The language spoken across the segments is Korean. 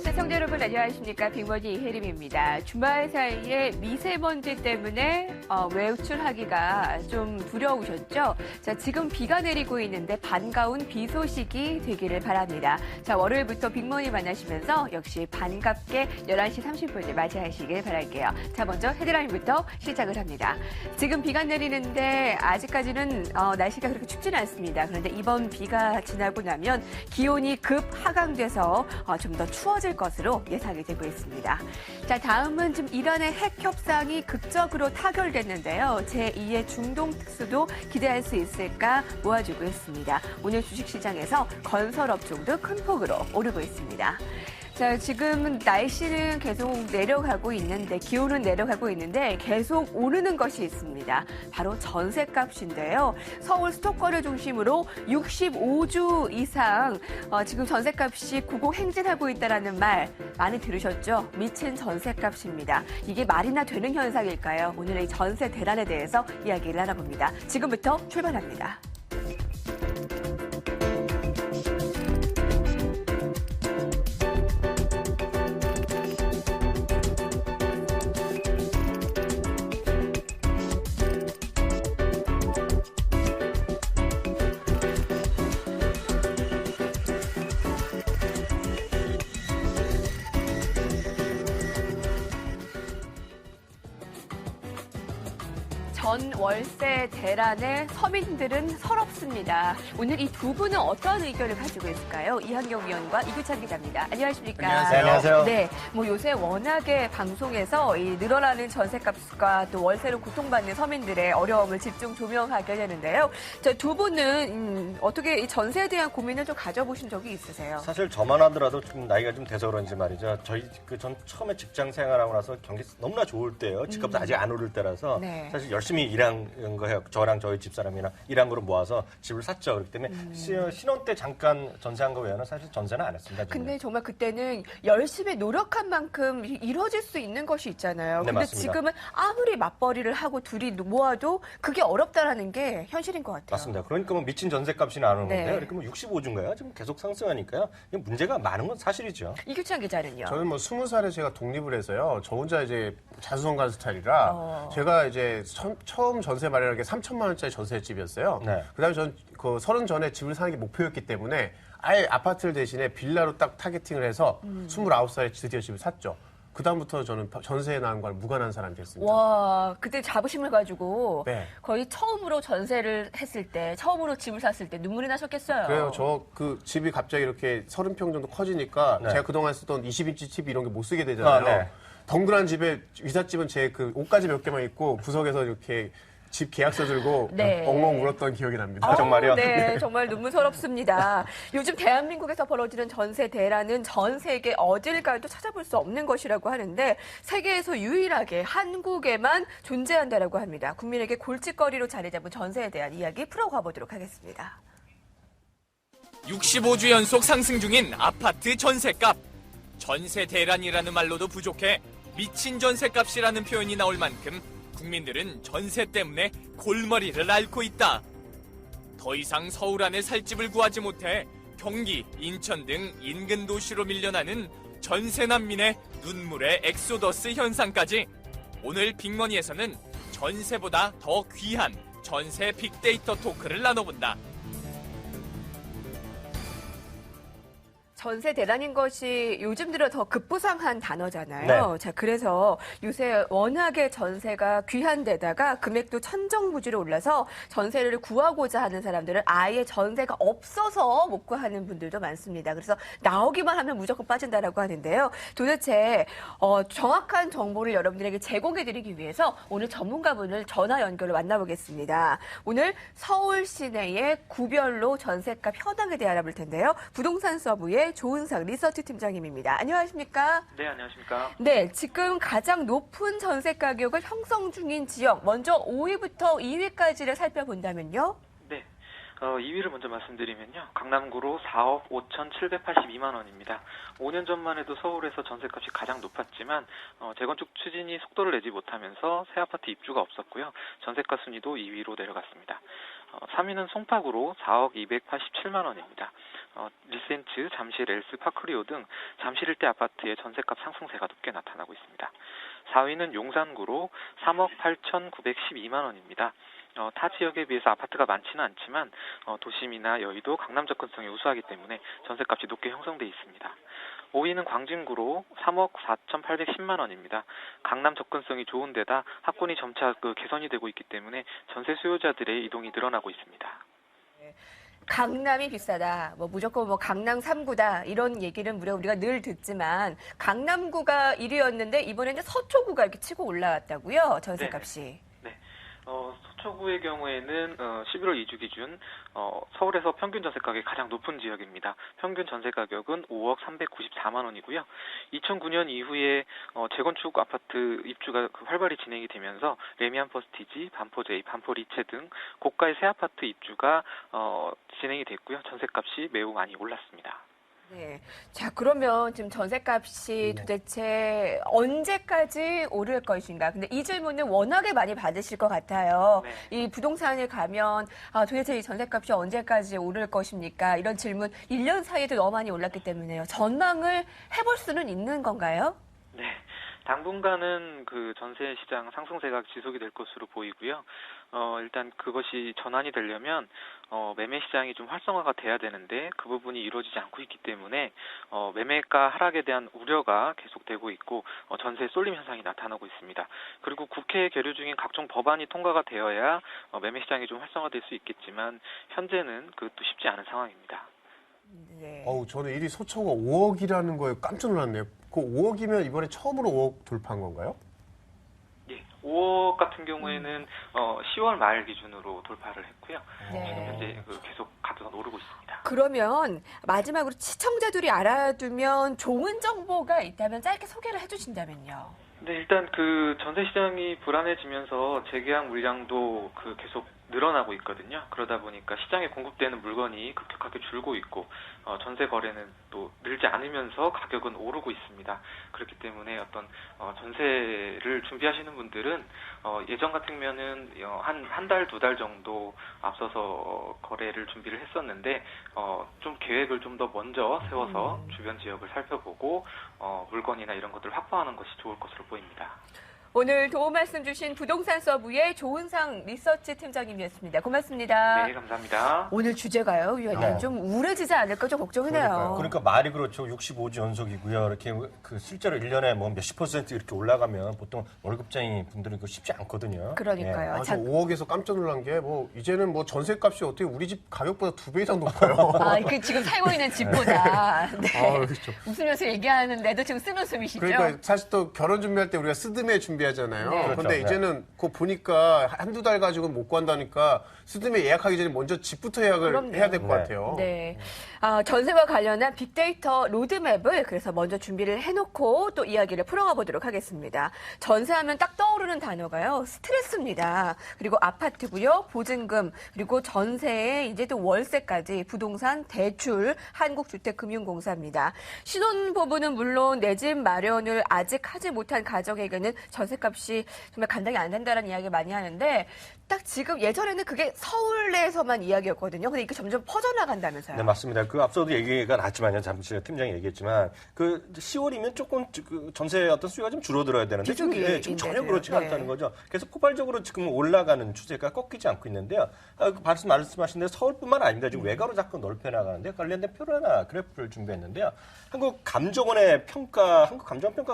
시청자 여러분 안녕하십니까. 빅머니 이혜림입니다. 주말 사이에 미세먼지 때문에 외출하기가 좀 두려우셨죠? 자, 지금 비가 내리고 있는데 반가운 비 소식이 되기를 바랍니다. 자, 월요일부터 빅머니 만나시면서 역시 반갑게 11시 30분에 맞이하시길 바랄게요. 자, 먼저 헤드라인부터 시작을 합니다. 지금 비가 내리는데 아직까지는 날씨가 그렇게 춥지는 않습니다. 그런데 이번 비가 지나고 나면 기온이 급 하강돼서 좀 더 추워질 것으로 예상이 되고 있습니다. 자, 다음은 지금 이란의 핵 협상이 극적으로 타결됐는데요. 제2의 중동 특수도 기대할 수 있을까 모아주고 있습니다. 오늘 주식시장에서 건설업종도 큰 폭으로 오르고 있습니다. 자, 지금 날씨는 계속 내려가고 있는데, 기온은 내려가고 있는데 계속 오르는 것이 있습니다. 바로 전셋값인데요. 서울 수도권을 중심으로 65주 이상 지금 전셋값이 고공행진하고 있다는 말 많이 들으셨죠? 미친 전셋값입니다. 이게 말이나 되는 현상일까요? 오늘의 전세 대란에 대해서 이야기를 나눠봅니다. 지금부터 출발합니다. 전월세 대란에 서민들은 서럽습니다. 오늘 이 두 분은 어떤 의견을 가지고 있을까요? 이한경 위원과 이규찬 기자입니다. 안녕하십니까? 안녕하세요. 네, 뭐 요새 워낙에 방송에서 이 늘어나는 전셋값과 또 월세로 고통받는 서민들의 어려움을 집중 조명하게 되는데요. 자, 두 분은 어떻게 이 전세에 대한 고민을 좀 가져보신 적이 있으세요? 사실 저만 하더라도 좀 나이가 좀 돼서 그런지 말이죠. 전 처음에 직장 생활하고 나서 경기 너무나 좋을 때예요. 집값도 아직 안 오를 때라서 네. 사실 열심히 일한 거예요. 저랑 저희 집사람이나 일한 거로 모아서 집을 샀죠. 그렇기 때문에 신혼 때 잠깐 전세한 거 외에는 사실 전세는 안 했습니다. 근데 정말 그때는 열심히 노력한 만큼 이루어질 수 있는 것이 있잖아요. 네, 근데 맞습니다. 지금은 아무리 맞벌이를 하고 둘이 모아도 그게 어렵다라는 게 현실인 것 같아요. 맞습니다. 그러니까 뭐 미친 전세값이 나오는 네. 건데요. 그러니까 뭐 65주인가요? 지금 계속 상승하니까요. 문제가 많은 건 사실이죠. 이규찬 기자는요? 저는 뭐 20살에 제가 독립을 해서요. 저 혼자 이제 자수성가한 스타일이라 제가 이제 처음 전세 마련한 게 3천만 원짜리 전세집이었어요. 네. 그다음에 전 그 30 전에 집을 사는 게 목표였기 때문에 아예 아파트를 대신에 빌라로 딱 타겟팅을 해서 29살에 드디어 집을 샀죠. 그다음부터 저는 전세에 나온 걸 무관한 사람이 됐습니다. 와, 그때 자부심을 가지고 네. 거의 처음으로 전세를 했을 때, 처음으로 집을 샀을 때 눈물이 나셨겠어요. 그래요. 저 그 집이 갑자기 이렇게 30평 정도 커지니까 네. 제가 그동안 쓰던 20인치 TV 이런 게 못 쓰게 되잖아요. 네. 덩그란 집에 이삿집은 제 그 옷가지 몇 개만 있고 구석에서 이렇게 집 계약서 들고 네. 엉엉 울었던 기억이 납니다. 아, 정말요? 네, 정말 눈물스럽습니다. 요즘 대한민국에서 벌어지는 전세 대란은 전 세계 어딜 가도 찾아볼 수 없는 것이라고 하는데 세계에서 유일하게 한국에만 존재한다라고 합니다. 국민에게 골칫거리로 자리 잡은 전세에 대한 이야기 풀어가 보도록 하겠습니다. 65주 연속 상승 중인 아파트 전세값. 전세 대란이라는 말로도 부족해 미친 전세값이라는 표현이 나올 만큼 국민들은 전세 때문에 골머리를 앓고 있다. 더 이상 서울 안에 살 집을 구하지 못해 경기, 인천 등 인근 도시로 밀려나는 전세 난민의 눈물의 엑소더스 현상까지. 오늘 빅머니에서는 전세보다 더 귀한 전세 빅데이터 토크를 나눠본다. 전세 대란인 것이 요즘 들어 더 급부상한 단어잖아요. 네. 자, 그래서 요새 워낙에 전세가 귀한 데다가 금액도 천정부지로 올라서 전세를 구하고자 하는 사람들은 아예 전세가 없어서 못 구하는 분들도 많습니다. 그래서 나오기만 하면 무조건 빠진다라고 하는데요. 도대체 정확한 정보를 여러분들에게 제공해드리기 위해서 오늘 전문가분을 전화 연결로 만나보겠습니다. 오늘 서울 시내의 구별로 전세값 현황에 대해 알아볼 텐데요. 부동산 서브의 조은상 리서치 팀장님입니다. 안녕하십니까? 네, 안녕하십니까? 네, 지금 가장 높은 전세 가격을 형성 중인 지역, 먼저 5위부터 2위까지를 살펴본다면요? 네. 2위를 먼저 말씀드리면요. 강남구로 4억 5,782만 원입니다. 5년 전만 해도 서울에서 전셋값이 가장 높았지만 재건축 추진이 속도를 내지 못하면서 새 아파트 입주가 없었고요. 전셋값 순위도 2위로 내려갔습니다. 3위는 송파구로 4억 287만 원입니다. 리센츠, 잠실, 엘스, 파크리오 등 잠실 일대 아파트의 전셋값 상승세가 높게 나타나고 있습니다. 4위는 용산구로 3억 8,912만 원입니다. 타 지역에 비해서 아파트가 많지는 않지만 도심이나 여의도, 강남 접근성이 우수하기 때문에 전셋값이 높게 형성돼 있습니다. 5위는 광진구로 3억 4,810만 원입니다. 강남 접근성이 좋은 데다 학군이 점차 개선이 되고 있기 때문에 전세 수요자들의 이동이 늘어나고 있습니다. 강남이 비싸다. 무조건 강남 3구다. 이런 얘기는 우리가 늘 듣지만 강남구가 1위였는데 이번에는 서초구가 이렇게 치고 올라왔다고요. 전셋값이. 네. 서초구의 경우에는 11월 2주 기준 서울에서 평균 전세 가격이 가장 높은 지역입니다. 평균 전세 가격은 5억 394만 원이고요. 2009년 이후에 재건축 아파트 입주가 활발히 진행이 되면서 레미안 퍼스티지, 반포제이, 반포리체 등 고가의 새 아파트 입주가 진행이 됐고요. 전세값이 매우 많이 올랐습니다. 네. 자, 그러면 지금 전셋값이 도대체 언제까지 오를 것인가? 근데 이 질문은 워낙에 많이 받으실 것 같아요. 네. 이 부동산에 가면 도대체 이 전셋값이 언제까지 오를 것입니까? 이런 질문 1년 사이에도 너무 많이 올랐기 때문에요. 전망을 해볼 수는 있는 건가요? 네. 당분간은 그 전세 시장 상승세가 지속이 될 것으로 보이고요. 일단 그것이 전환이 되려면 매매 시장이 좀 활성화가 돼야 되는데 그 부분이 이루어지지 않고 있기 때문에 매매가 하락에 대한 우려가 계속되고 있고 전세 쏠림 현상이 나타나고 있습니다. 그리고 국회에 계류 중인 각종 법안이 통과가 되어야 매매 시장이 좀 활성화될 수 있겠지만 현재는 그것도 쉽지 않은 상황입니다. 네. 저는 1위 서초가 5억이라는 거에 깜짝 놀랐네요. 그 5억이면 이번에 처음으로 5억 돌파한 건가요? 예, 5억 같은 경우에는 10월 말 기준으로 돌파를 했고요. 네. 지금 현재 계속 가격은 오르고 있습니다. 그러면 마지막으로 시청자들이 알아두면 좋은 정보가 있다면 짧게 소개를 해주신다면요. 네, 일단 그 전세 시장이 불안해지면서 재계약 물량도 계속 늘어나고 있거든요. 그러다 보니까 시장에 공급되는 물건이 급격하게 줄고 있고 전세 거래는 또 늘지 않으면서 가격은 오르고 있습니다. 그렇기 때문에 어떤 전세를 준비하시는 분들은 예전 같으면은 한 달, 2달 정도 앞서서 거래를 준비를 했었는데 좀 계획을 좀 더 먼저 세워서 주변 지역을 살펴보고 물건이나 이런 것들을 확보하는 것이 좋을 것으로 보입니다. 오늘 도움 말씀 주신 부동산 서부의 조은상 리서치 팀장님이었습니다. 고맙습니다. 네, 감사합니다. 오늘 주제가요, 위원님. 좀 우울해지지 않을까 좀 걱정이네요. 그러니까 말이 그렇죠. 65주 연속이고요. 이렇게 실제로 1년에 몇십 % 이렇게 올라가면 보통 월급쟁이 분들은 그거 쉽지 않거든요. 그러니까요. 저 5억에서 깜짝 놀란 게 이제는 전세값이 어떻게 우리 집 가격보다 2배 이상 높아요. 지금 살고 있는 집보다. 네. 그렇죠. 웃으면서 얘기하는데도 지금 쓴 웃음이시죠? 그러니까 사실 또 결혼 준비할 때 우리가 스드메 준비하잖아요. 네. 그런데 그렇죠. 이제는 그거 보니까 한두 달 가지고는 못 구한다니까 스드메 예약하기 전에 먼저 집부터 예약을 그럼요. 해야 될 것 네. 같아요. 네. 전세와 관련한 빅데이터 로드맵을 그래서 먼저 준비를 해놓고 또 이야기를 풀어가 보도록 하겠습니다. 전세하면 딱 떠오르는 단어가요. 스트레스입니다. 그리고 아파트고요. 보증금, 그리고 전세에 이제 또 월세까지 부동산 대출 한국주택금융공사입니다. 신혼부부는 물론 내 집 마련을 아직 하지 못한 가정에게는 전세값이 정말 감당이 안 된다는 이야기 많이 하는데 딱 지금 예전에는 그게 서울에서만 이야기였거든요. 근데 이게 점점 퍼져나간다면서요. 네, 맞습니다. 그 앞서도 얘기가 나왔지만요. 잠시 팀장이 얘기했지만 10월이면 조금 전세 어떤 수요가 좀 줄어들어야 되는데 지금 전혀 그렇지가 않다는 거죠. 그래서 포괄적으로 지금 올라가는 추세가 꺾이지 않고 있는데요. 말씀하신 대로 서울뿐만 아닙니다. 지금 외곽으로 자꾸 넓혀 나가는데 관련된 표로나 그래프를 준비했는데요. 한국감정평가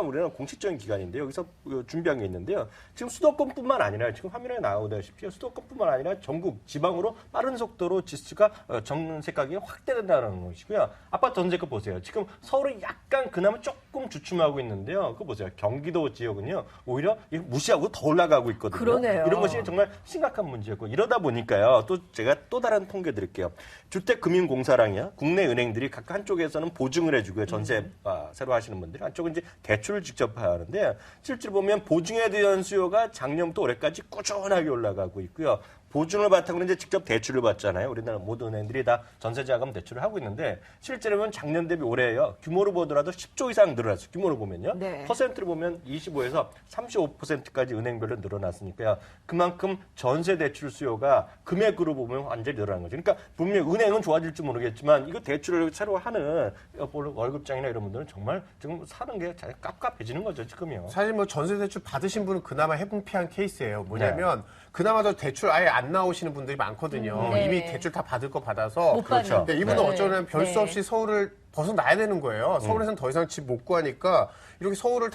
우리는 공식적인 기관인데 여기서 준비한 게 있는데요. 지금 수도권뿐만 아니라 지금 화면에 나오다시피 수도권뿐만 아니라 전국 지방으로 빠른 속도로 지수가 전세 가격이 확대된다는 것이고요. 아파트 전세가 보세요. 지금 서울은 약간 그나마 조금 주춤하고 있는데요. 그거 보세요. 경기도 지역은요. 오히려 무시하고 더 올라가고 있거든요. 그러네요. 이런 것이 정말 심각한 문제였고 이러다 보니까요. 제가 또 다른 통계 드릴게요. 주택금융공사랑이요. 국내 은행들이 각 한쪽에서는 보증을 해주고요. 전세 새로 하시는 분들이 한쪽은 이제 대출을 직접 하는데 실제로 보면 보증에 대한 수요가 작년부터 올해까지 꾸준하게 올라가고 있고요. 보증을 바탕으로 이제 직접 대출을 받잖아요. 우리나라 모든 은행들이 다 전세자금 대출을 하고 있는데 실제로는 작년 대비 올해요. 규모로 보더라도 10조 이상 늘어났어요. 규모로 보면요. 네. 퍼센트를 보면 25에서 35%까지 은행별로 늘어났으니까요. 그만큼 전세 대출 수요가 금액으로 보면 완전히 늘어난 거죠. 그러니까 분명히 은행은 좋아질지 모르겠지만 이거 대출을 새로 하는 월급장이나 이런 분들은 정말 지금 사는 게 잘 깝깝해지는 거죠, 지금요. 사실 뭐 전세 대출 받으신 분은 그나마 해붕피한 케이스예요. 뭐냐면 그나마 더 대출 아예 안 나오시는 분들이 많거든요. 네. 이미 대출 다 받을 거 받아서. 못 받는. 그렇죠. 근데 이분은 네. 어쩌면 별 수 네. 없이 서울을 벗어나야 되는 거예요. 서울에서는 더 이상 집 못 구하니까 이렇게 서울을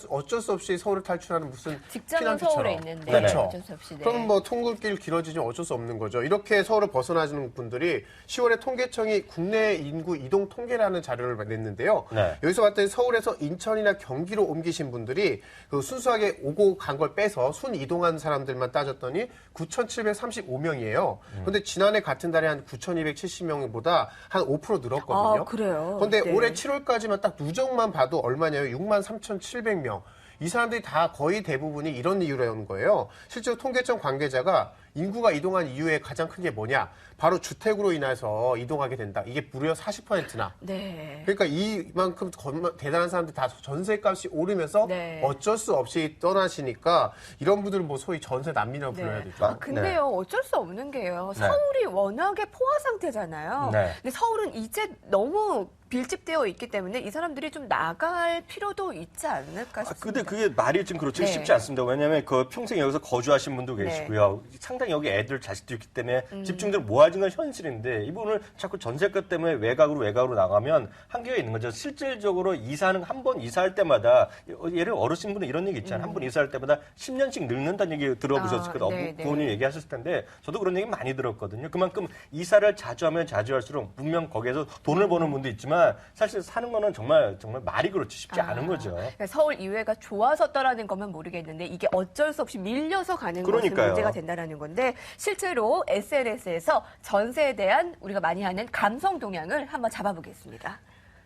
어쩔 수 없이 서울을 탈출하는 무슨 직장은 피난처럼. 서울에 있는데 그렇죠. 어쩔 수 없이. 네. 그럼 뭐 통근길 길어지면 어쩔 수 없는 거죠. 이렇게 서울을 벗어나시는 분들이 10월에 통계청이 국내 인구 이동 통계라는 자료를 냈는데요. 네. 여기서 봤더니 서울에서 인천이나 경기로 옮기신 분들이 그 순수하게 오고 간 걸 빼서 순 이동한 사람들만 따졌더니 9,735명이에요. 그런데 지난해 같은 달에 한 9,270명보다 한 5% 늘었거든요. 아, 그래요? 그런데 네. 올해 7월까지만 딱 누적만 봐도 얼마냐면 63,700명. 이 사람들이 다 거의 대부분이 이런 이유로 온 거예요. 실제로 통계청 관계자가 인구가 이동한 이유에 가장 큰 게 뭐냐? 바로 주택으로 인해서 이동하게 된다. 이게 무려 40%나. 네. 그러니까 이만큼 대단한 사람들 다 전세값이 오르면서 네. 어쩔 수 없이 떠나시니까 이런 분들은 뭐 소위 전세 난민이라고 불러야 되죠. 아, 근데요, 어쩔 수 없는 게요. 네. 서울이 워낙에 포화 상태잖아요. 네. 근데 서울은 이제 너무 밀집되어 있기 때문에 이 사람들이 좀 나갈 필요도 있지 않을까 싶습니다. 근데 그게 말이 좀 그렇지 네. 쉽지 않습니다. 왜냐하면 그 평생 여기서 거주하신 분도 네. 계시고요. 상당히 여기 애들 자식도 있기 때문에 집중들 모아진 건 현실인데 이분을 자꾸 전세값 때문에 외곽으로 나가면 한계가 있는 거죠. 실질적으로 한 번 이사할 때마다 예를 어르신분은 이런 얘기 있잖아요. 한 번 이사할 때마다 10년씩 늙는다는 얘기 들어보셨을 거예요. 네, 네. 부모님 얘기하셨을 텐데 저도 그런 얘기 많이 들었거든요. 그만큼 이사를 자주 하면 자주 할수록 분명 거기에서 돈을 버는 분도 있지만 사실 사는 거는 정말 말이 그렇지 쉽지 않은 거죠. 그러니까 서울 이외가 좋아서 떠나는 거면 모르겠는데 이게 어쩔 수 없이 밀려서 가는 것이 그러니까요. 문제가 된다는 건데 실제로 SNS에서 전세에 대한 우리가 많이 하는 감성 동향을 한번 잡아보겠습니다.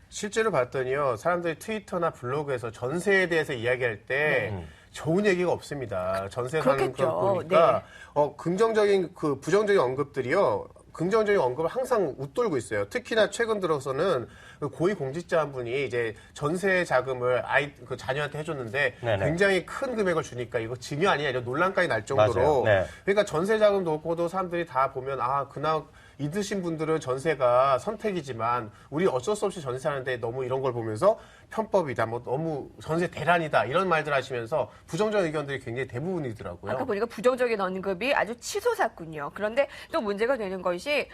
실제로 봤더니요, 사람들이 트위터나 블로그에서 전세에 대해서 이야기할 때 좋은 얘기가 없습니다. 전세 사는 그렇겠죠. 거 보니까 네. 긍정적인 부정적인 언급들이요. 긍정적인 언급을 항상 웃돌고 있어요. 특히나 최근 들어서는 고위공직자 한 분이 이제 전세 자금을 자녀한테 해줬는데 네네. 굉장히 큰 금액을 주니까 이거 증여 아니냐 이런 논란까지 날 정도로. 맞아요. 네. 그러니까 전세 자금 놓고도 사람들이 다 보면 그나 있으신 분들은 전세가 선택이지만 우리 어쩔 수 없이 전세 사는데 너무 이런 걸 보면서 편법이다, 뭐 너무 전세 대란이다 이런 말들 하시면서 부정적인 의견들이 굉장히 대부분이더라고요. 아까 보니까 부정적인 언급이 아주 치솟았군요. 그런데 또 문제가 되는 것이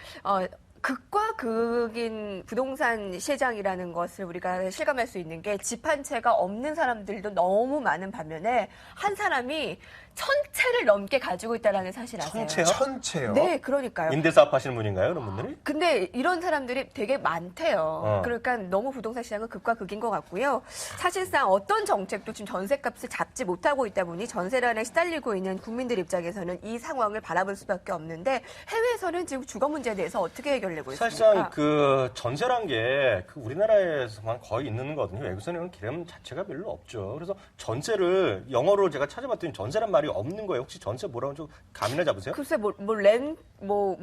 극과 극인 부동산 시장이라는 것을 우리가 실감할 수 있는 게 집 한 채가 없는 사람들도 너무 많은 반면에 한 사람이 1,000채를 넘게 가지고 있다는 사실 아세요? 1,000채요? 천채요. 네, 그러니까요. 임대사업 하시는 분인가요, 그런 분들이? 근데 이런 사람들이 되게 많대요. 그러니까 너무 부동산 시장은 극과 극인 것 같고요. 사실상 어떤 정책도 지금 전세값을 잡지 못하고 있다 보니 전세난에 시달리고 있는 국민들 입장에서는 이 상황을 바라볼 수밖에 없는데 해외에서는 지금 주거 문제에 대해서 어떻게 해결되고 있습니까? 사실상 그 전세란 게 우리나라에서만 거의 있는 거거든요. 외국에서는 개념 자체가 별로 없죠. 그래서 전세를 영어로 제가 찾아봤더니 전세란 말이 없는 거예요. 혹시 전세 뭐라고 좀 감이나 잡으세요? 글쎄 뭐라고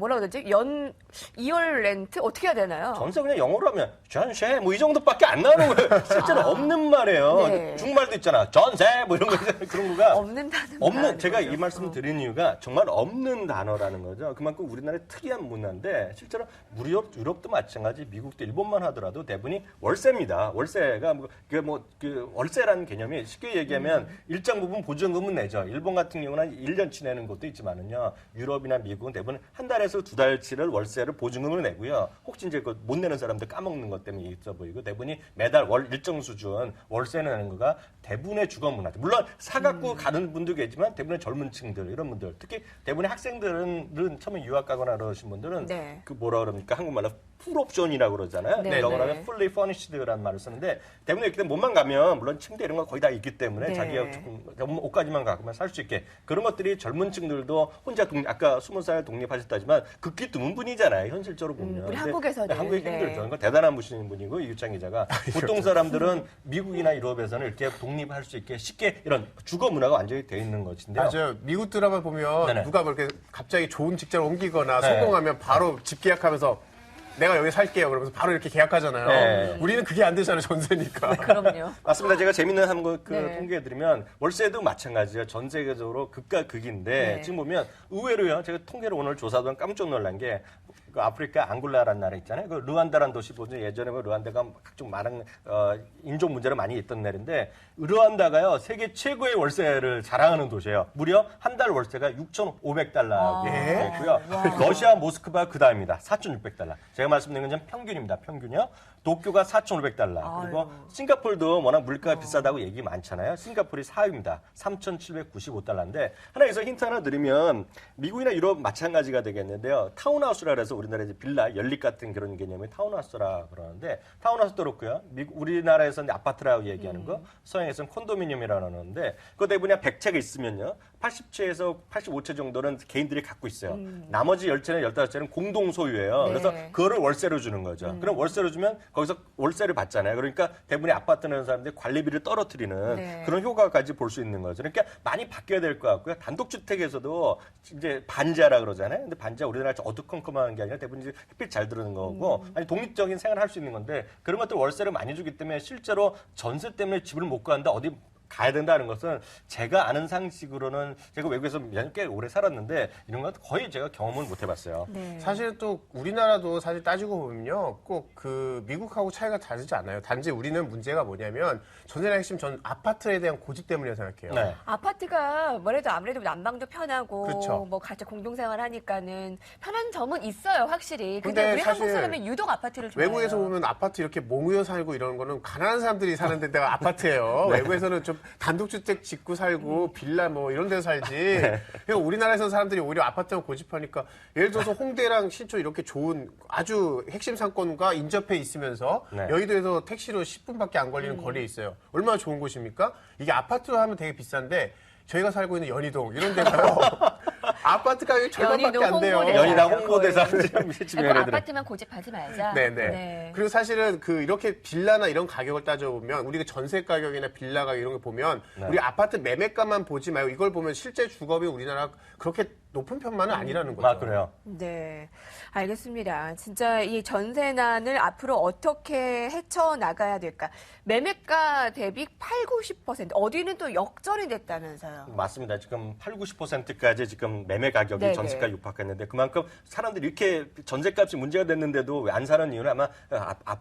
그러지? 2월 렌트 어떻게 해야 되나요? 전세 그냥 영어로 하면 전세 뭐 이 정도밖에 안 나오는 거예요. 실제로 없는 말이에요. 네. 중국말도 있잖아. 전세 뭐 이런 거 있잖아요. 그런 거가 없는 단어. 제가 이 말씀을 드린 이유가 정말 없는 단어라는 거죠. 그만큼 우리나라의 특이한 문화인데 실제로 유럽도 마찬가지, 미국도 일본만 하더라도 대부분이 월세입니다. 월세가 월세라는 개념이 쉽게 얘기하면 일정 부분 보증금은 내죠. 일본 같은 경우는 1년치 내는 것도 있지만은요. 유럽이나 미국은 대부분 한 달에서 두 달치를 월세를 보증금을 내고요. 혹시 이제 못 내는 사람들 까먹는 것 때문에 있어 보이고 대부분이 매달 일정 수준 월세 내는 거가 대부분의 주거 문화죠. 물론 사갖고 가는 분도 계지만 대부분의 젊은 층들 이런 분들 특히 대부분의 학생들은 처음에 유학 가거나 그러신 분들은 네. 그 뭐라 그럽니까 한국말로 풀 옵션이라고 그러잖아요. 네, 영어로 네. 하면 fully furnished라는 말을 쓰는데 대부분 이렇게 몸만 가면 물론 침대 이런 거 거의 다 있기 때문에 네. 자기가 조금 옷까지만 갖고만 살 수 있게 그런 것들이 젊은 층들도 혼자 아까 20살 독립하셨다지만 극히 드문 분이잖아요. 현실적으로 보면. 우리 근데 한국에서는. 한국이 네. 힘들죠. 그러니까 대단한 분이고 이규찬 기자가 보통 사람들은 미국이나 유럽에서는 이렇게 독립할 수 있게 쉽게 이런 주거 문화가 완전히 돼 있는 것인데요. 맞아요. 미국 드라마 보면 네네. 누가 뭐 이렇게 갑자기 좋은 직장을 옮기거나 네. 성공하면 바로 집 계약하면서 내가 여기 살게요. 그러면서 바로 이렇게 계약하잖아요. 네. 우리는 그게 안 되잖아요. 전세니까. 그럼요. 맞습니다. 제가 재밌는 한번 네. 통계해드리면 월세도 마찬가지예요. 전 세계적으로 극과 극인데 네. 지금 보면 의외로요. 제가 통계를 오늘 조사하던 깜짝 놀란 게 그 아프리카 앙골라라는 나라 있잖아요. 그 르완다라는 도시 보죠. 예전에 뭐 르완다가 각종 많은 인종 문제로 많이 있던 나라인데 르완다가요 세계 최고의 월세를 자랑하는 도시예요. 무려 한 달 월세가 6,500달러고요. 러시아 모스크바 그 다음입니다. 4,600달러. 제가 말씀드린 건 평균입니다. 평균이요. 도쿄가 4,500달러. 그리고 싱가포르도 워낙 물가가 비싸다고 얘기 많잖아요. 싱가포르이 4위입니다. 3,795달러인데 하나 여기서 힌트 하나 드리면 미국이나 유럽 마찬가지가 되겠는데요. 타운하우스라 해서 우리나라 이제 빌라, 연립 같은 그런 개념이 타운하우스라 그러는데 타운하우스도 그렇고요. 우리나라에서는 아파트라고 얘기하는 거, 서양에서는 콘도미니엄이라고 하는데 그거 대부분 100채가 있으면요. 80채에서 85채 정도는 개인들이 갖고 있어요. 나머지 10채나 15채는 공동 소유예요. 네. 그래서 그거를 월세로 주는 거죠. 그럼 월세로 주면 거기서 월세를 받잖아요. 그러니까 대부분의 아파트 내는 사람들이 관리비를 떨어뜨리는 네. 그런 효과까지 볼 수 있는 거죠. 그러니까 많이 바뀌어야 될 것 같고요. 단독주택에서도 이제 반지하라 그러잖아요. 근데 반지하 우리나라 어두컴컴한 게 아니라 대부분 이제 햇빛 잘 들어오는 거고 아니 독립적인 생활을 할 수 있는 건데 그런 것들 월세를 많이 주기 때문에 실제로 전세 때문에 집을 못 구한다 어디 가야 된다는 것은 제가 아는 상식으로는 제가 외국에서 꽤 오래 살았는데 이런 건 거의 제가 경험을 못 해봤어요. 네. 사실은 또 우리나라도 사실 따지고 보면요. 꼭 그 미국하고 차이가 다르지 않아요. 단지 우리는 문제가 뭐냐면 전세나 핵심 전 아파트에 대한 고집 때문이라고 생각해요. 네. 아파트가 뭐래도 아무래도 난방도 편하고 그렇죠. 뭐 같이 공동생활 하니까는 편한 점은 있어요, 확실히. 근데 근데 우리 한국 사실 사람은 유독 아파트를 좋아해요. 외국에서 보면 아파트 이렇게 몽유어 살고 이러는 거는 가난한 사람들이 사는 데가 아파트예요. 외국에서는 좀 단독주택 짓고 살고 빌라 뭐 이런 데서 살지. 그러니까 우리나라에서 사람들이 오히려 아파트만 고집하니까 예를 들어서 홍대랑 신촌 이렇게 좋은 아주 핵심 상권과 인접해 있으면서 네. 여의도에서 택시로 10분밖에 안 걸리는 거리에 있어요. 얼마나 좋은 곳입니까? 이게 아파트로 하면 되게 비싼데 저희가 살고 있는 연희동 이런 데가요. 아파트 가격이 절반밖에 안 돼요. 홍보대사. 연희당 홍보대사 그 지명해드려. 아파트만 고집하지 말자. 네네. 네. 그리고 사실은 그 이렇게 빌라나 이런 가격을 따져보면 우리가 전세 가격이나 빌라 가격 이런 거 보면 우리 아파트 매매가만 보지 말고 이걸 보면 실제 주거비 우리나라 그렇게 높은 편만은 아니라는 거죠. 아 그래요. 네, 알겠습니다. 진짜 이 전세난을 앞으로 어떻게 헤쳐나가야 될까? 매매가 대비 80~90%, 어디는 또 역전이 됐다면서요. 맞습니다. 지금 80~90%까지 지금 매매 가격이 네네. 전세가 육박했는데 그만큼 사람들이 이렇게 전세값이 문제가 됐는데도 왜 안 사는 이유는 아마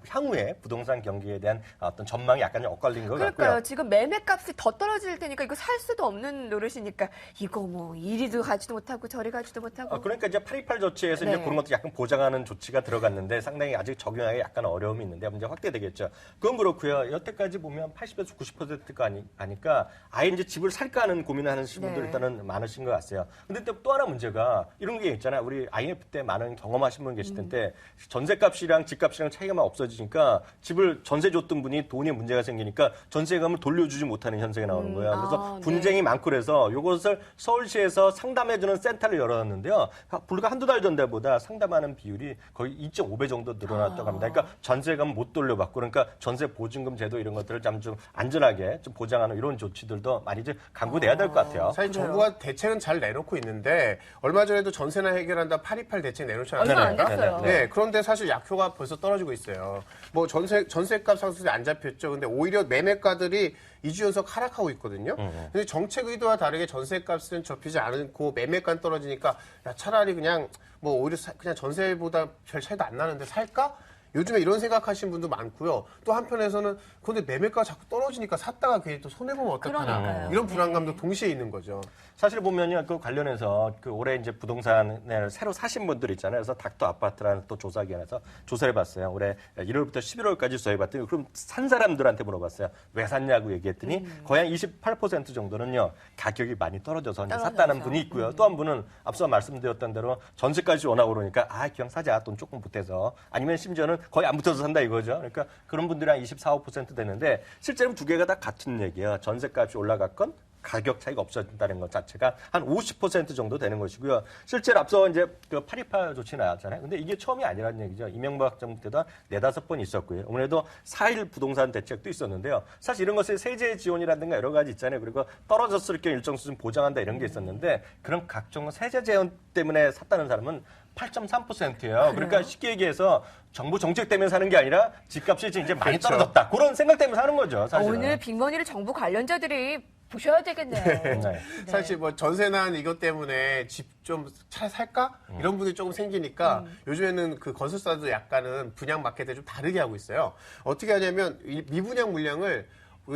향후에 부동산 경기에 대한 어떤 전망이 약간 엇갈린 것 그러니까요. 같고요. 지금 매매값이 더 떨어질 테니까 이거 살 수도 없는 노릇이니까 이거 뭐 이리도 가지도 못하고 저리 가지도 못하고. 그러니까 이제 828 조치에서 네. 이제 그런 것도 약간 보장하는 조치가 들어갔는데 상당히 아직 적용하기 약간 어려움이 있는데 문제 확대되겠죠. 그건 그렇고요. 여태까지 보면 80에서 90%가 아니까 아예 이제 집을 살까 하는 고민을 하는 분들 네. 일단은 많으신 것 같아요. 근데 또 하나 문제가 이런 게 있잖아요. 우리 IMF 때 많은 경험하신 분 계실 텐데 전세값이랑 집값이랑 차이가 막 없어지니까 집을 전세 줬던 분이 돈에 문제가 생기니까 전세금을 돌려주지 못하는 현상이 나오는 거예요. 그래서 네. 분쟁이 많고 그래서 이것을 서울시에서 상담해주는 센터를 열었는데요. 불과 한두 달 전보다 상담하는 비율이 거의 2.5배 정도 늘어났다고 합니다. 그러니까 전세금 못 돌려받고 그러니까 전세 보증금 제도 이런 것들을 좀 안전하게 좀 보장하는 이런 조치들도 많이 이제 강구돼야 될 것 같아요. 사실 그래요? 정부가 대책은 잘 내놓고 있는데 얼마 전에도 전세나 해결한다 828 대책 내놓지 얼마 안 않았습니까? 됐어요. 네, 그런데 사실 약효가 벌써 떨어지고 있어요. 뭐 전세값 상승이 안 잡혔죠. 근데 오히려 매매가들이 2주 연속 하락하고 있거든요. 근데 정책 의도와 다르게 전세값은 접히지 않고 매매가 떨어지니까 야, 차라리 그냥 뭐 오히려 그냥 전세보다 별 차이도 안 나는데 살까? 요즘에 이런 생각하시는 분도 많고요. 또 한편에서는 근데 매매가가 자꾸 떨어지니까 샀다가 괜히 또 손해보면 어떡하나. 그러니까요. 이런 불안감도 네. 동시에 있는 거죠. 사실 보면요, 그 관련해서 그 올해 이제 부동산을 새로 사신 분들 있잖아요. 그래서 닥터 아파트라는 또 조사기관에서 조사를 해봤어요. 올해 1월부터 11월까지 조사해봤더니 그럼 산 사람들한테 물어봤어요. 왜 샀냐고 얘기했더니 거의 한 28% 정도는요, 가격이 많이 떨어져서 이제 샀다는 분이 있고요. 또 한 분은 앞서 말씀드렸던 대로 전세까지 원하고 그러니까 그냥 사자. 돈 조금 보태서. 아니면 심지어는 거의 안 붙어서 산다 이거죠. 그러니까 그런 분들이 한 24, 5% 되는데 실제로 두 개가 다 같은 얘기예요. 전세값이 올라갔건 가격 차이가 없어진다는 것 자체가 한 50% 정도 되는 것이고요. 실제로 앞서 이제 그 828 조치 나왔잖아요. 근데 이게 처음이 아니라는 얘기죠. 이명박 정부 때도 한 4-5번 있었고요. 아무래도 4.1 부동산 대책도 있었는데요. 사실 이런 것을 세제 지원이라든가 여러 가지 있잖아요. 그리고 떨어졌을 경우 일정 수준 보장한다 이런 게 있었는데 그런 각종 세제 지원 때문에 샀다는 사람은 8.3%예요. 그러니까 쉽게 얘기해서 정부 정책 때문에 사는 게 아니라 집값이 이제 많이 그렇죠. 떨어졌다. 그런 생각 때문에 사는 거죠. 사실은. 오늘 빅머니를 정부 관련자들이 보셔야 되겠네요. 네. 사실 뭐 전세난 이것 때문에 집 좀 살까? 이런 분들이 조금 생기니까 요즘에는 그 건설사도 약간은 분양 마켓에 좀 다르게 하고 있어요. 어떻게 하냐면 이 미분양 물량을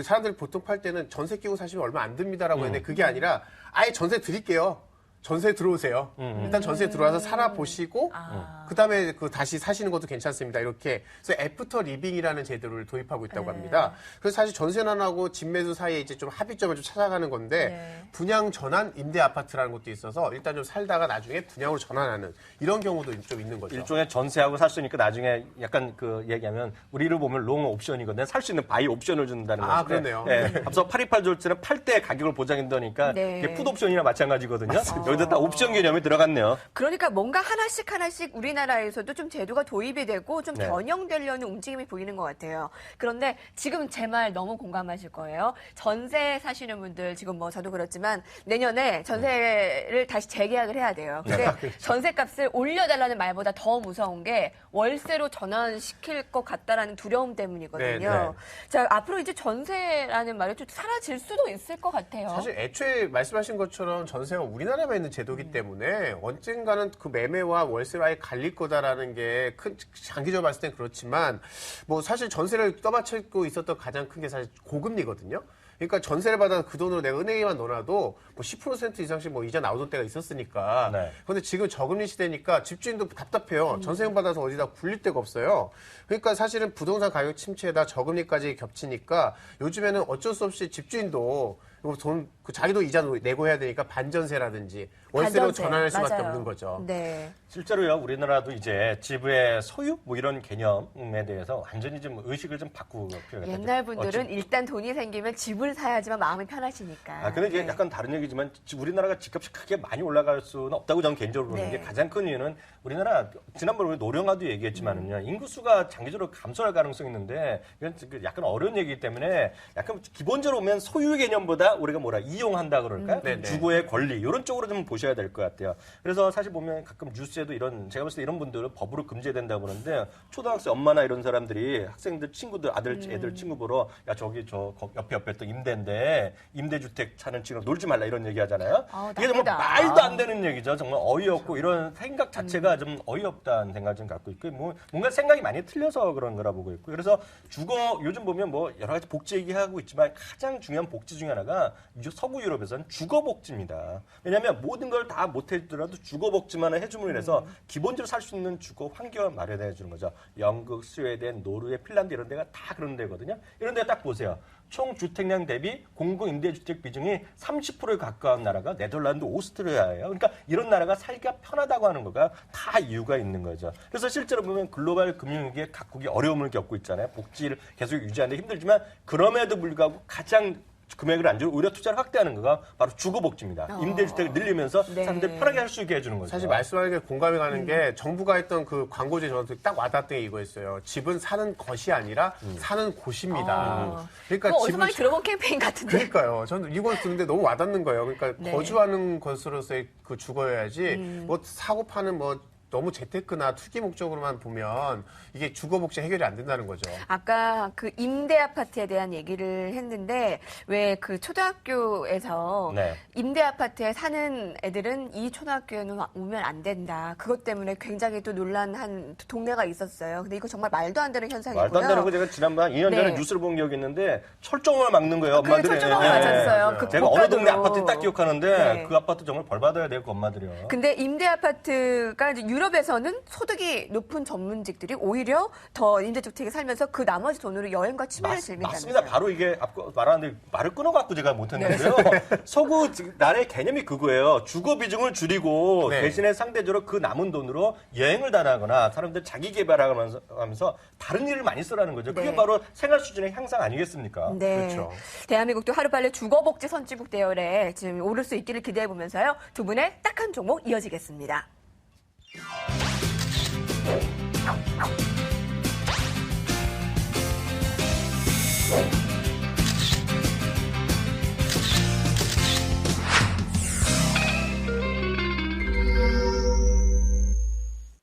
사람들이 보통 팔 때는 전세 끼고 사시면 얼마 안 듭니다라고 했는데 그게 아니라 아예 전세 드릴게요. 전세 들어오세요. 일단 전세 들어와서 살아보시고 그다음에 그 다시 사시는 것도 괜찮습니다. 이렇게 그래서 애프터 리빙이라는 제도를 도입하고 있다고 합니다. 그래서 사실 전세난하고 집 매수 사이에 이제 좀 합의점을 좀 찾아가는 건데 분양 전환 임대 아파트라는 것도 있어서 일단 좀 살다가 나중에 분양으로 전환하는 이런 경우도 좀 있는 거죠. 일종의 전세하고 살 수 있으니까 나중에 약간 그 얘기하면 우리를 보면 롱 옵션이거든요. 살 수 있는 바이 옵션을 준다는 거죠. 그렇네요. 앞서 828 조치는 팔 때 가격을 보장한다니까 네. 이게 풋 옵션이나 마찬가지거든요. 여기다 다 옵션 개념이 들어갔네요. 그러니까 뭔가 하나씩 우리나라에서도 좀 제도가 도입이 되고 좀 네. 변형되려는 움직임이 보이는 것 같아요. 그런데 지금 제 말 너무 공감하실 거예요. 전세 사시는 분들 지금 뭐 저도 그렇지만 내년에 전세를 다시 재계약을 해야 돼요. 근데 전세값을 올려달라는 말보다 더 무서운 게 월세로 전환시킬 것 같다라는 두려움 때문이거든요. 네, 네. 자, 앞으로 이제 전세라는 말이 좀 사라질 수도 있을 것 같아요. 사실 애초에 말씀하신 것처럼 전세가 우리나라만 있는 제도기 때문에 언젠가는 그 매매와 월세로 아예 갈릴 거다라는 게 큰 장기적으로 봤을 땐 그렇지만 뭐 사실 전세를 떠받치고 있었던 가장 큰 게 사실 고금리거든요. 그러니까 전세를 받아서 그 돈으로 내가 은행에만 넣어놔도 뭐 10% 이상씩 뭐 이자 나오던 때가 있었으니까. 네. 그런데 지금 저금리 시대니까 집주인도 답답해요. 전세금 받아서 어디다 굴릴 데가 없어요. 그러니까 사실은 부동산 가격 침체에다 저금리까지 겹치니까 요즘에는 어쩔 수 없이 집주인도 자기도 이자 내고 해야 되니까 반전세라든지 월세로 반전세. 전환할 수밖에 맞아요. 없는 거죠. 네. 실제로요, 우리나라도 이제 집의 소유 뭐 이런 개념에 대해서 완전히 좀 의식을 좀 바꾸고 필요가 있다. 옛날 분들은 일단 돈이 생기면 집을 사야지만 마음이 편하시니까. 근데 이게 네. 약간 다른 얘기지만 우리나라가 집값이 크게 많이 올라갈 수는 없다고 저는 개인적으로 보는 네. 게 가장 큰 이유는 우리나라 지난번에 우리 노령화도 얘기했지만은요 인구수가 장기적으로 감소할 가능성이 있는데 이건 약간 어려운 얘기이기 때문에 약간 기본적으로 보면 소유 개념보다 우리가 이용한다 그럴까? 네네. 주거의 권리 이런 쪽으로 좀 보셔야 될 것 같아요. 그래서 사실 보면 가끔 뉴스에도 제가 봤을 때 이런 분들은 법으로 금지된다고 그러는데 초등학생 엄마나 이런 사람들이 학생들 친구들 애들 친구 보러 야 저기 저 옆에 또 임대인데 임대주택 사는 친구 놀지 말라 이런 얘기 하잖아요. 이게 정말 나쁘다. 말도 안 되는 얘기죠. 정말 어이없고 이런 생각 자체가 좀 어이없다는 생각을 좀 갖고 있고 뭔가 생각이 많이 틀려서 그런 거라 보고 있고 그래서 요즘 보면 뭐 여러 가지 복지 얘기하고 있지만 가장 중요한 복지 중에 하나가 서구 유럽에서는 주거복지입니다. 왜냐하면 모든 걸 다 못해주더라도 주거복지만 해주면 해서 기본적으로 살 수 있는 주거 환경을 마련해 주는 거죠. 영국, 스웨덴, 노르웨이, 핀란드 이런 데가 다 그런 데거든요. 이런 데 딱 보세요. 총 주택량 대비 공공임대주택 비중이 30%에 가까운 나라가 네덜란드, 오스트리아예요. 그러니까 이런 나라가 살기가 편하다고 하는 거가 다 이유가 있는 거죠. 그래서 실제로 보면 글로벌 금융위기에 각국이 어려움을 겪고 있잖아요. 복지를 계속 유지하는 데 힘들지만 그럼에도 불구하고 가장 금액을 안 주고 오히려 투자를 확대하는 거가 바로 주거복지입니다. 임대주택을 늘리면서 네. 사람들이 편하게 할 수 있게 해주는 거죠. 사실 말씀하는 게 공감이 가는 게 정부가 했던 그 광고제 저한테 딱 와닿던 게 이거였어요. 집은 사는 것이 아니라 사는 곳입니다. 그러니까 그거 어디서 많이 들어본 캠페인 같은데. 그러니까요. 저는 이걸 듣는데 너무 와닿는 거예요. 그러니까 네. 거주하는 것으로서의 그 주거여야지 뭐 사고 파는 뭐 너무 재테크나 투기 목적으로만 보면 이게 주거 복지 해결이 안 된다는 거죠. 아까 그 임대 아파트에 대한 얘기를 했는데 왜 그 초등학교에서 네. 임대 아파트에 사는 애들은 이 초등학교에는 오면 안 된다. 그것 때문에 굉장히 또 논란한 동네가 있었어요. 근데 이거 정말 말도 안 되는 현상이고요. 말도 안 되는 거 제가 지난번 2년 전에 네. 뉴스를 본 적이 있는데 철조망을 막는 거예요. 그래, 엄마들이. 철조망을 맞았어요. 그 제가 어느 동네 고가도로. 아파트 딱 기억하는데 네. 그 아파트 정말 벌 받아야 될 그 엄마들이요. 근데 임대 아파트가 이제 유럽에서는 소득이 높은 전문직들이 오히려 더 임대주택에 살면서 그 나머지 돈으로 여행과 취미를 즐긴다면서요. 맞습니다. 바로 이게 앞서 말하는데 말을 끊어갖고 제가 못했는데요. 서구 나라의 개념이 그거예요. 주거 비중을 줄이고 네. 대신에 상대적으로 그 남은 돈으로 여행을 다나거나 사람들 자기 개발하면서 다른 일을 많이 쓰라는 거죠. 그게 네. 바로 생활 수준의 향상 아니겠습니까? 네. 그렇죠. 대한민국도 하루빨리 주거복지 선진국 대열에 지금 오를 수 있기를 기대해 보면서요. 두 분의 딱한 종목 이어지겠습니다.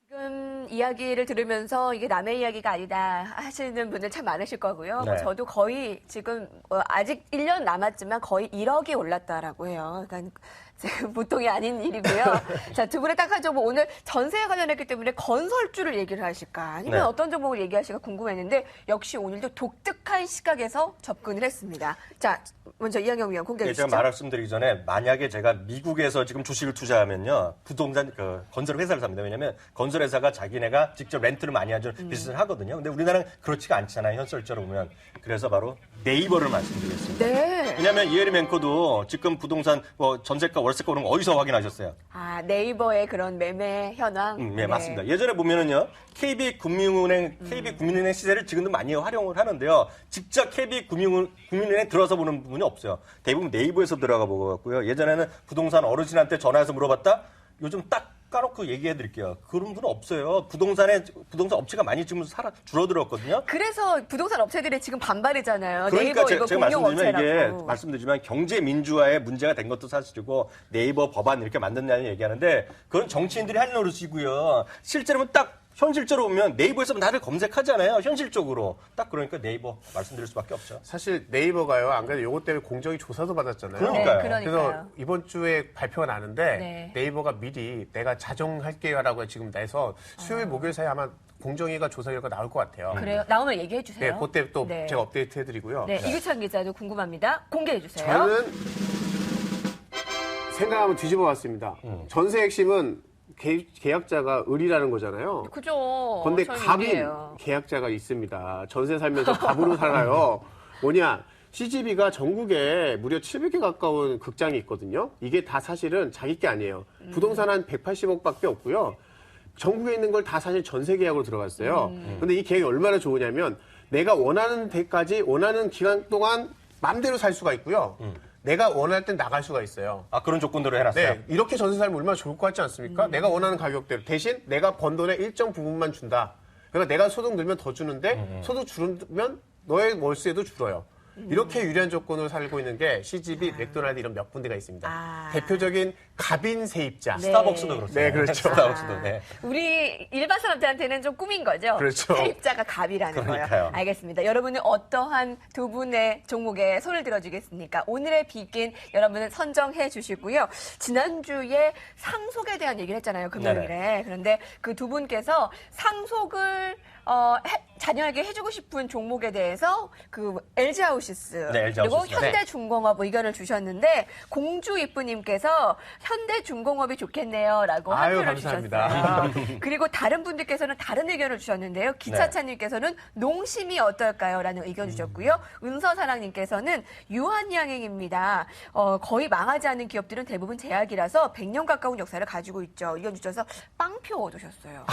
지금 이야기를 들으면서 이게 남의 이야기가 아니다 하시는 분들 참 많으실 거고요. 네. 저도 거의 지금 아직 1년 남았지만 거의 1억이 올랐다라고 해요. 그러니까 지금 보통이 아닌 일이고요. 자, 두 분의 딱한 종목 오늘 전세에 관련했기 때문에 건설주를 얘기를 하실까 아니면 네. 어떤 종목을 얘기하실까 궁금했는데 역시 오늘도 독특한 시각에서 접근을 했습니다. 자, 먼저 이항영 위원 공개해 예, 제가 주시죠. 말씀드리기 전에 만약에 제가 미국에서 지금 주식을 투자하면요 부동산 건설 회사를 삽니다. 왜냐하면 건설 회사가 자기네가 직접 렌트를 많이 하는 비즈니스를 하거든요. 근데 우리나라는 그렇지가 않잖아요. 현실적으로 보면. 그래서 바로 네이버를 말씀드리겠습니다. 네. 왜냐하면 이혜림 앵커도 지금 부동산 국세가 월세가 오는 거 어디서 확인하셨어요? 아, 네이버의 그런 매매 현황. 네, 맞습니다. 예전에 보면은요, KB금융은행 시세를 지금도 많이 활용을 하는데요. 직접 KB금융은행 들어서 보는 부분이 없어요. 대부분 네이버에서 들어가 보고 갔고요. 예전에는 부동산 어르신한테 전화해서 물어봤다? 요즘 딱 까놓고 얘기해 드릴게요. 그런 분은 없어요. 부동산 업체가 많이 지금 줄어들었거든요. 그래서 부동산 업체들이 지금 반발이잖아요. 그러니까 네이버 이거 제가 공룡 말씀드리면 업체라고. 이게 말씀드리지만 경제 민주화에 문제가 된 것도 사실이고 네이버 법안 이렇게 만든다는 얘기하는데 그건 정치인들이 할 노릇이고요. 실제로는 딱 현실적으로 보면 네이버에서 나를 검색하잖아요. 현실적으로. 딱 그러니까 네이버 말씀드릴 수밖에 없죠. 사실 네이버가요. 안 그래도 요것 때문에 공정위 조사도 받았잖아요. 그러니까요. 네, 그러니까요. 그래서 이번 주에 발표가 나는데 네. 네이버가 미리 내가 자정할게요라고 지금 내서 수요일 목요일 사이에 아마 공정위가 조사 결과 나올 것 같아요. 그래요? 나오면 얘기해 주세요. 네, 그때 또 네. 제가 업데이트 해드리고요. 네, 이규찬 기자도 궁금합니다. 공개해 주세요. 저는 생각하면 뒤집어 봤습니다. 전세 핵심은 계약자가 을이라는 거잖아요. 그죠. 그런데 저는 갑인 이해해요. 계약자가 있습니다. 전세 살면서 갑으로 살아요. 뭐냐? CGV가 전국에 무려 700개 가까운 극장이 있거든요. 이게 다 사실은 자기 게 아니에요. 부동산 한 180억밖에 없고요. 전국에 있는 걸 다 사실 전세 계약으로 들어갔어요. 근데 이 계약이 얼마나 좋으냐면 내가 원하는 데까지 원하는 기간 동안 맘대로 살 수가 있고요. 내가 원할 땐 나갈 수가 있어요. 아, 그런 조건대로 해놨어요. 네, 이렇게 전세 살면 얼마나 좋을 것 같지 않습니까? 내가 원하는 가격대로. 대신 내가 번 돈의 일정 부분만 준다. 그러니까 내가 소득 늘면 더 주는데 소득 줄으면 너의 월세도 줄어요. 이렇게 유리한 조건으로 살고 있는 게 CGV, 맥도날드 이런 몇 군데가 있습니다. 아. 대표적인 갑인 세입자. 네. 스타벅스도 그렇죠. 네, 그렇죠. 스타벅스도. 네. 우리 일반 사람들한테는 좀 꿈인 거죠. 그렇죠. 세입자가 갑이라는 거예요. 그러니까요. 알겠습니다. 여러분은 어떠한 두 분의 종목에 손을 들어주겠습니까? 오늘의 비긴 여러분은 선정해 주시고요. 지난주에 상속에 대한 얘기를 했잖아요. 금요일에. 그런데 그 두 분께서 상속을 자녀에게 해주고 싶은 종목에 대해서 그 LG 하우시스 네, LG 그리고 하우시스. 현대중공업 의견을 주셨는데 공주 이쁘님께서 현대중공업이 좋겠네요라고 한 아유, 표를 감사합니다. 주셨어요. 그리고 다른 분들께서는 다른 의견을 주셨는데요. 기차차님께서는 농심이 어떨까요?라는 의견 주셨고요. 은서사랑님께서는 유한양행입니다. 거의 망하지 않는 기업들은 대부분 제약이라서 100년 가까운 역사를 가지고 있죠. 의견 주셔서 빵표 얻으셨어요.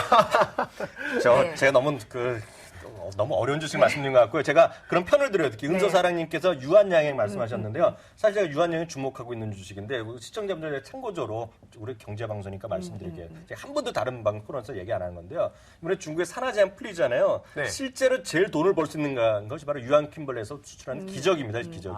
네. 제가 너무 너무 어려운 주식 말씀드린 것 같고요. 제가 그런 편을 드려요. 특히 은서사랑님께서 유한양행 말씀하셨는데요. 사실 제가 유한양행 주목하고 있는 주식인데 시청자분들의 참고적으로 우리 경제방송이니까 말씀드릴게요. 제가 한 번도 다른 방 코너에서 얘기 안 하는 건데요. 이번에 중국의 산화제한 풀리잖아요. 네. 실제로 제일 돈을 벌 수 있는 것이 바로 유한 킴벌리에서 수출한 기적입니다. 기적이.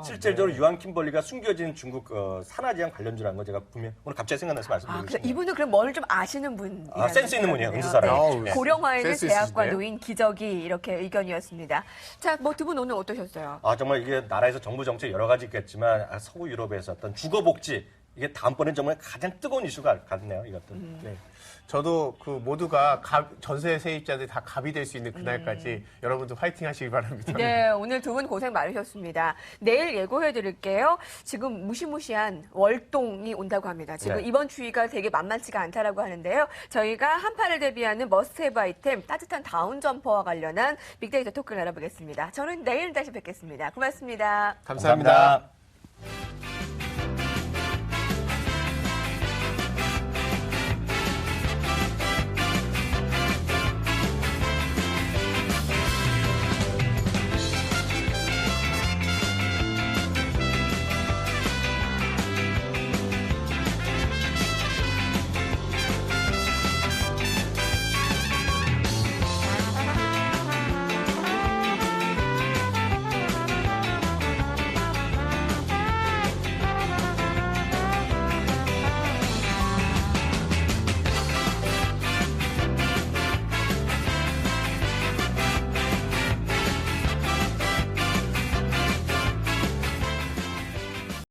실질적으로 유한 킴벌리가 숨겨진 중국 산화제한 관련주라는 거 제가 분명 오늘 갑자기 생각나서 말씀드리겠습니다. 이분은 그럼 뭘 좀 아시는 분. 센스 있는 분이에요. 은서사랑. 네. 고령화에는 센스 제약과 있으시네. 노인 기적이 이렇게 의견이었습니다. 자, 뭐 두 분 오늘 어떠셨어요? 정말 이게 나라에서 정부 정책 여러 가지 있겠지만 서구 유럽에서 어떤 주거복지 이게 다음번엔 정말 가장 뜨거운 이슈가 같네요. 이것도. 네. 저도 그 모두가 전세 세입자들이 다 갑이 될 수 있는 그날까지 여러분도 파이팅 하시기 바랍니다. 네, 오늘 두 분 고생 많으셨습니다. 내일 예고해 드릴게요. 지금 무시무시한 월동이 온다고 합니다. 지금 네. 이번 추위가 되게 만만치가 않다라고 하는데요. 저희가 한파를 대비하는 머스트헤브 아이템 따뜻한 다운 점퍼와 관련한 빅데이터 토크를 알아보겠습니다. 저는 내일 다시 뵙겠습니다. 고맙습니다. 감사합니다.